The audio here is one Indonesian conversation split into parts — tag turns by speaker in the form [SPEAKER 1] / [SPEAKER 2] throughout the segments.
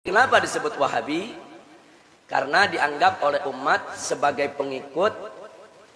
[SPEAKER 1] Kenapa disebut Wahabi? Karena dianggap oleh umat sebagai pengikut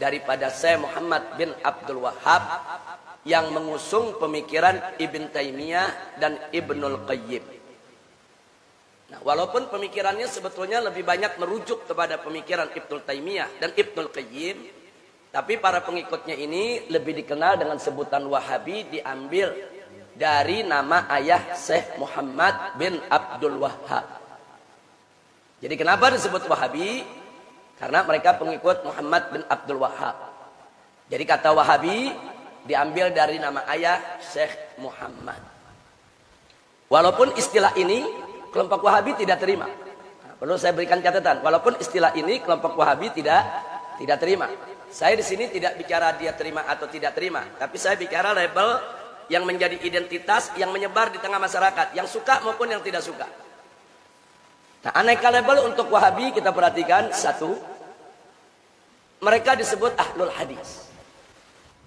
[SPEAKER 1] daripada Syekh Muhammad bin Abdul Wahhab yang mengusung pemikiran Ibn Taimiyah dan Ibnul Qayyim. Nah, walaupun pemikirannya sebetulnya lebih banyak merujuk kepada pemikiran Ibnul Taimiyah dan Ibnul Qayyim, tapi para pengikutnya ini lebih dikenal dengan sebutan Wahabi, diambil dari nama ayah Syekh Muhammad bin Abdul Wahhab. Jadi kenapa disebut Wahabi? Karena mereka pengikut Muhammad bin Abdul Wahhab. Jadi kata Wahabi diambil dari nama ayah Syekh Muhammad. Walaupun istilah ini kelompok Wahabi tidak terima. Nah, perlu saya berikan catatan. Walaupun istilah ini kelompok Wahabi tidak terima. Saya di sini tidak bicara dia terima atau tidak terima, tapi saya bicara label yang menjadi identitas yang menyebar di tengah masyarakat, yang suka maupun yang tidak suka. Nah, aneka label untuk Wahabi kita perhatikan. Satu, mereka disebut Ahlul Hadis.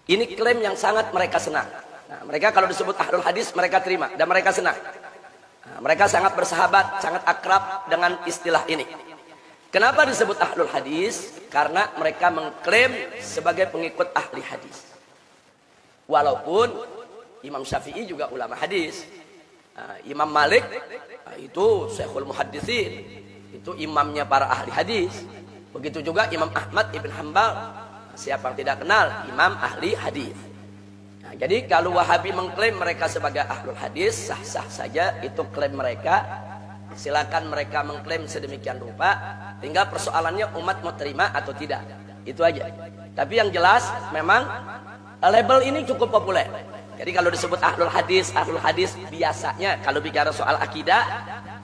[SPEAKER 1] Ini klaim yang sangat mereka senang. Nah, mereka kalau disebut Ahlul Hadis mereka terima dan mereka senang. Nah, mereka sangat bersahabat, sangat akrab dengan istilah ini. Kenapa disebut Ahlul Hadis? Karena mereka mengklaim sebagai pengikut ahli hadis. Walaupun Imam Syafi'i juga ulama hadis. Imam Malik itu Syekhul Muhadditsin, itu imamnya para ahli hadis. Begitu juga Imam Ahmad Ibn Hanbal, siapa yang tidak kenal imam ahli hadis. Nah, jadi kalau Wahabi mengklaim mereka sebagai ahlul hadis, sah-sah saja itu klaim mereka. Silakan mereka mengklaim sedemikian rupa. Tinggal persoalannya umat mau terima atau tidak. Itu aja. Tapi yang jelas memang label ini cukup populer. Jadi kalau disebut ahlul hadis biasanya kalau bicara soal akidah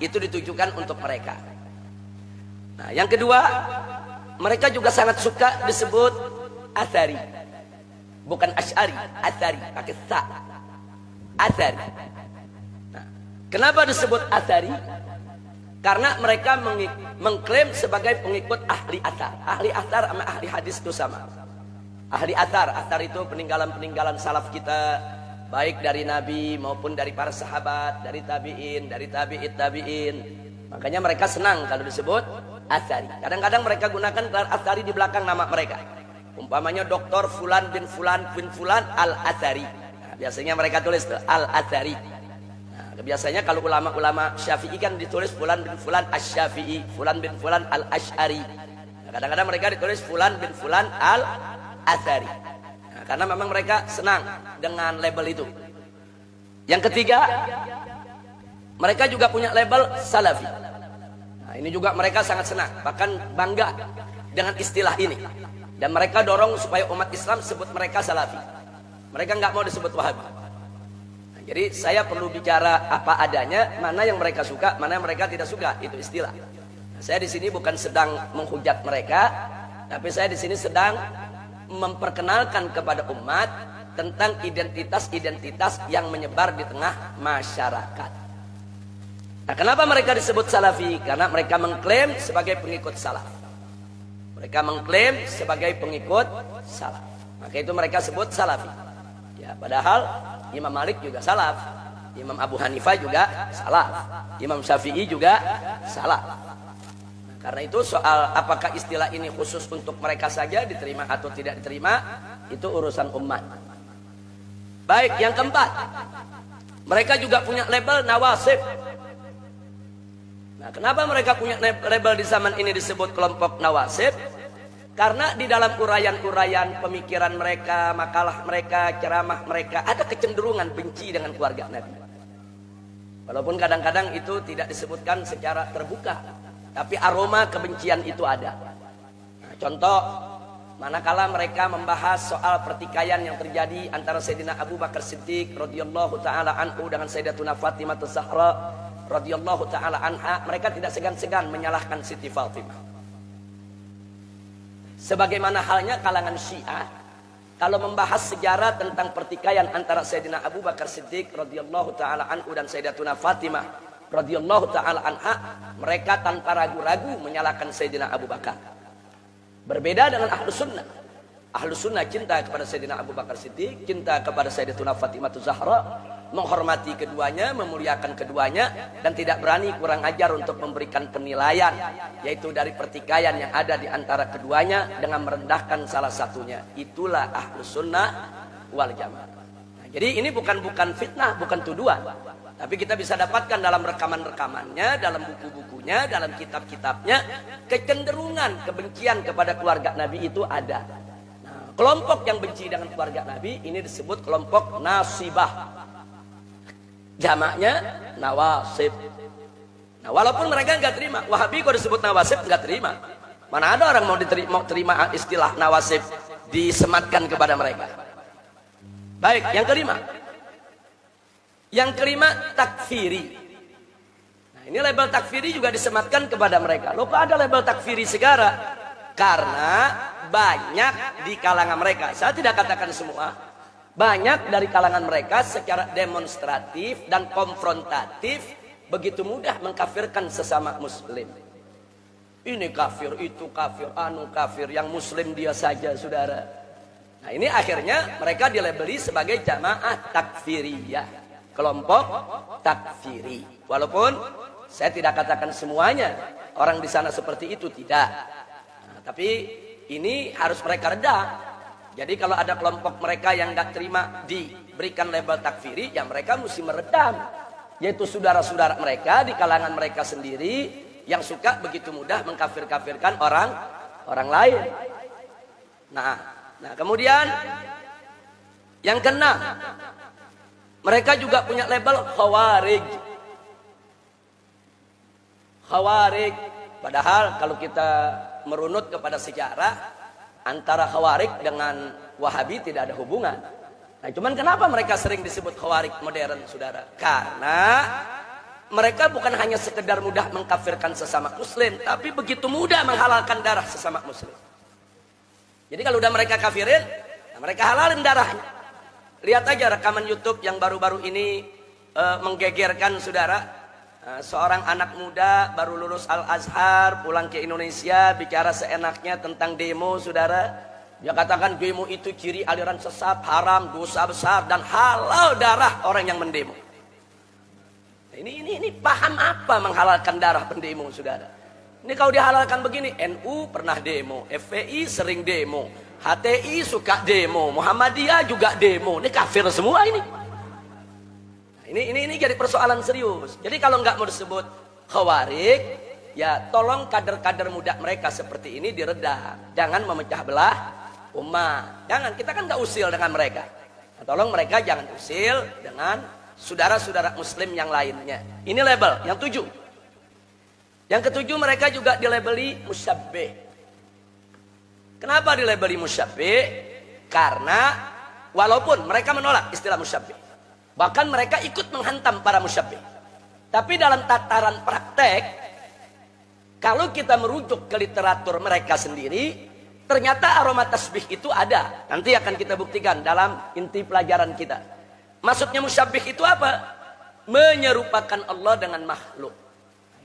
[SPEAKER 1] itu ditujukan untuk mereka. Nah, yang kedua, mereka juga sangat suka disebut Atsari. Bukan Asy'ari, Atsari pakai sa. Atsari. Nah, kenapa disebut Atsari? Karena mereka mengklaim sebagai pengikut ahli atsar. Ahli atsar sama ahli hadis itu sama. Ahli atsar itu peninggalan-peninggalan salaf kita, baik dari Nabi maupun dari para sahabat, dari tabi'in, dari tabi'in. Makanya mereka senang kalau disebut Atsari. Kadang-kadang mereka gunakan gelar Atsari di belakang nama mereka. Umpamanya Dr. Fulan bin Fulan Al-Atsari. Nah, biasanya mereka tulis Al-Atsari. Nah, biasanya kalau ulama-ulama Syafi'i kan ditulis Fulan bin Fulan Asy-Syafi'i, Fulan bin Fulan Al-Asy'ari. Nah, kadang-kadang mereka ditulis Fulan bin Fulan Al-Atsari. Karena memang mereka senang dengan label itu. Yang ketiga, mereka juga punya label Salafi. Nah, ini juga mereka sangat senang, bahkan bangga dengan istilah ini. Dan mereka dorong supaya umat Islam sebut mereka Salafi. Mereka nggak mau disebut Wahabi. Nah, jadi saya perlu bicara apa adanya, mana yang mereka suka, mana yang mereka tidak suka, itu istilah. Nah, saya di sini bukan sedang menghujat mereka, tapi saya di sini sedang memperkenalkan kepada umat tentang identitas-identitas yang menyebar di tengah masyarakat. Nah, kenapa mereka disebut Salafi? Karena mereka mengklaim sebagai pengikut salaf. Mereka mengklaim sebagai pengikut salaf. Maka itu mereka sebut Salafi. Ya, padahal Imam Malik juga salaf, Imam Abu Hanifah juga salaf, Imam Syafi'i juga salaf. Karena itu soal apakah istilah ini khusus untuk mereka saja diterima atau tidak diterima, itu urusan umat. Baik, yang keempat, mereka juga punya label Nawasib. Nah, kenapa mereka punya label di zaman ini disebut kelompok Nawasib? Karena di dalam uraian-uraian pemikiran mereka, makalah mereka, ceramah mereka, ada kecenderungan benci dengan keluarga Nabi. Walaupun kadang-kadang itu tidak disebutkan secara terbuka, tapi aroma kebencian itu ada. Nah, contoh, manakala mereka membahas soal pertikaian yang terjadi antara Sayyidina Abu Bakar Siddiq radhiyallahu taala anhu dengan Sayyidatuna Fatimah Az-Zahra radhiyallahu taala anha, mereka tidak segan-segan menyalahkan Siti Fatimah. Sebagaimana halnya kalangan Syiah, kalau membahas sejarah tentang pertikaian antara Sayyidina Abu Bakar Siddiq radhiyallahu taala anhu dan Sayyidatuna Fatimah radhiyallahu taala anha, mereka tanpa ragu-ragu menyalahkan Sayyidina Abu Bakar. Berbeda dengan Ahlus Sunnah. Ahlus Sunnah cinta kepada Sayyidina Abu Bakar Siddiq, cinta kepada Sayyidatuna Fatimah Az-Zahra, menghormati keduanya, memuliakan keduanya, dan tidak berani kurang ajar untuk memberikan penilaian, yaitu dari pertikaian yang ada di antara keduanya dengan merendahkan salah satunya. Itulah Ahlus Sunnah wal Jamaah. Nah, jadi ini bukan fitnah, bukan tuduhan, tapi kita bisa dapatkan dalam rekaman-rekamannya, dalam buku-bukunya, dalam kitab-kitabnya, kecenderungan kebencian kepada keluarga Nabi itu ada. Nah, kelompok yang benci dengan keluarga Nabi ini disebut kelompok nasibah. Jamaknya nawasib. Nah, walaupun mereka nggak terima, Wahabi kalau disebut nawasib nggak terima. Mana ada orang mau terima istilah nawasib disematkan kepada mereka. Baik, yang kelima. Yang kelima, takfiri. Nah, ini label takfiri juga disematkan kepada mereka. Loh, kok ada label takfiri sekarang? Karena banyak di kalangan mereka. Saya tidak katakan semua. Banyak dari kalangan mereka secara demonstratif dan konfrontatif begitu mudah mengkafirkan sesama muslim. Ini kafir, itu kafir, anu kafir, yang muslim dia saja, saudara. Nah, ini akhirnya mereka dilabeli sebagai jamaah takfiriyah, kelompok takfiri. Walaupun saya tidak katakan semuanya orang di sana seperti itu, tidak. Nah, tapi ini harus mereka redam. Jadi kalau ada kelompok mereka yang nggak terima diberikan label takfiri, ya mereka mesti meredam. Yaitu saudara-saudara mereka di kalangan mereka sendiri yang suka begitu mudah mengkafir-kafirkan orang lain. Nah, kemudian yang keenam, mereka juga punya label khawarij. Khawarij, padahal kalau kita merunut kepada sejarah, antara Khawarij dengan Wahabi tidak ada hubungan. Nah, cuman kenapa mereka sering disebut Khawarij modern, saudara? Karena mereka bukan hanya sekedar mudah mengkafirkan sesama muslim, tapi begitu mudah menghalalkan darah sesama muslim. Jadi kalau udah mereka kafirin, nah mereka halalin darahnya. Lihat aja rekaman YouTube yang baru-baru ini menggegerkan, saudara. Seorang anak muda baru lulus Al-Azhar pulang ke Indonesia bicara seenaknya tentang demo, saudara. Dia katakan demo itu ciri aliran sesat, haram, dosa besar, dan halal darah orang yang mendemo. Ini paham apa menghalalkan darah pendemo, saudara? Ini kalau dihalalkan begini, NU pernah demo, FPI sering demo, HTI suka demo, Muhammadiyah juga demo. Ini kafir semua ini. Ini jadi persoalan serius. Jadi kalau nggak mau disebut Khawarij, ya tolong kader-kader muda mereka seperti ini diredam. Jangan memecah belah umat. Jangan, kita kan nggak usil dengan mereka. Nah, tolong mereka jangan usil dengan saudara-saudara muslim yang lainnya. Ini label yang 7. Yang ketujuh, mereka juga dilabeli musyabbih. Kenapa dilabeli musyabbih? Karena walaupun mereka menolak istilah musyabbih, bahkan mereka ikut menghantam para musyabbih. Tapi dalam tataran praktek, kalau kita merujuk ke literatur mereka sendiri, ternyata aroma tasbih itu ada. Nanti akan kita buktikan dalam inti pelajaran kita. Maksudnya musyabbih itu apa? Menyerupakan Allah dengan makhluk.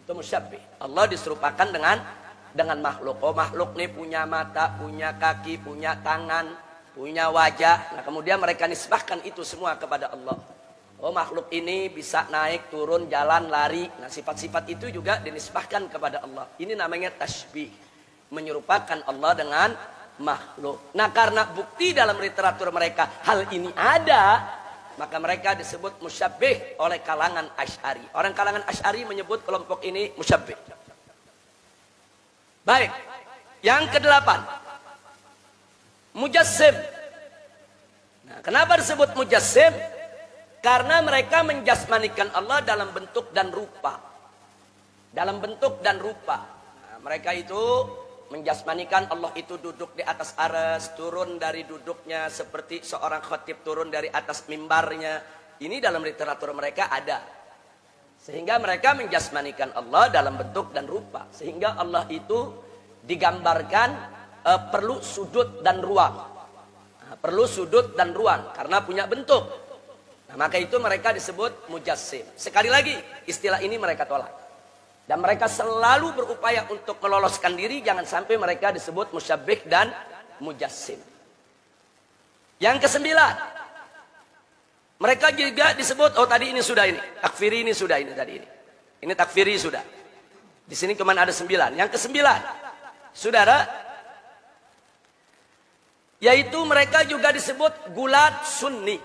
[SPEAKER 1] Itu musyabbih. Allah diserupakan dengan makhluk. Oh, makhluk nih punya mata, punya kaki, punya tangan, punya wajah. Nah, kemudian mereka nisbahkan itu semua kepada Allah. Oh, makhluk ini bisa naik, turun, jalan, lari. Nah, sifat-sifat itu juga dinisbahkan kepada Allah. Ini namanya tasbih. Menyerupakan Allah dengan makhluk. Nah, karena bukti dalam literatur mereka hal ini ada, maka mereka disebut musyabbih oleh kalangan Asy'ari. Orang kalangan Asy'ari menyebut kelompok ini musyabbih. Baik. Yang ke-8. Mujassim. Nah, kenapa disebut mujassim? Karena mereka menjasmanikan Allah dalam bentuk dan rupa. Dalam bentuk dan rupa. Nah, mereka itu menjasmanikan Allah itu duduk di atas aras, turun dari duduknya seperti seorang khatib turun dari atas mimbarnya. Ini dalam literatur mereka ada. Sehingga mereka menjasmanikan Allah dalam bentuk dan rupa. Sehingga Allah itu digambarkan perlu sudut dan ruang. Nah, perlu sudut dan ruang karena punya bentuk. Nah, maka itu mereka disebut mujassim. Sekali lagi, istilah ini mereka tolak. Dan mereka selalu berupaya untuk meloloskan diri, jangan sampai mereka disebut musyabbih dan mujassim. Yang ke-9, Mereka juga disebut, oh tadi ini sudah ini. Takfiri ini sudah ini tadi ini. Ini takfiri sudah. Di sini cuma ada 9. Yang ke-9. Saudara, yaitu mereka juga disebut gulat sunni.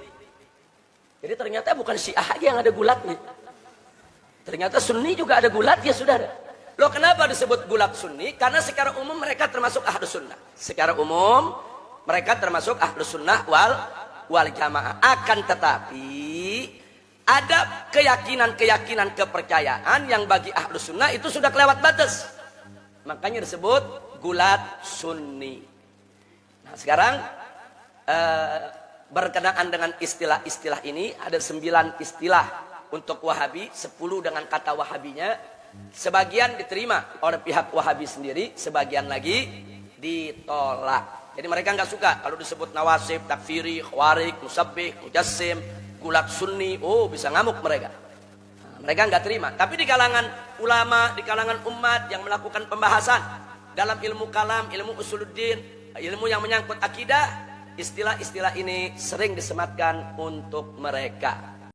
[SPEAKER 1] Jadi ternyata bukan Syiah aja yang ada gulatnya. Ternyata sunni juga ada gulat ya saudara. Loh kenapa disebut gulat sunni? Karena secara umum mereka termasuk ahlus sunnah. Secara umum mereka termasuk ahlus sunnah wal jamaah. Akan tetapi ada keyakinan-keyakinan kepercayaan yang bagi ahlus sunnah itu sudah kelewat batas. Makanya disebut gulat sunni. Nah sekarang berkenaan dengan istilah-istilah ini ada 9 istilah untuk Wahabi, 10 dengan kata Wahabinya. Sebagian diterima oleh pihak Wahabi sendiri, sebagian lagi ditolak. Jadi mereka nggak suka kalau disebut nawasib, takfiri, khawarij, musabbih, mujassim, gulat sunni. Oh bisa ngamuk mereka. Nah, mereka nggak terima. Tapi di kalangan ulama, di kalangan umat yang melakukan pembahasan dalam ilmu kalam, ilmu usuluddin, ilmu yang menyangkut akidah, istilah-istilah ini sering disematkan untuk mereka.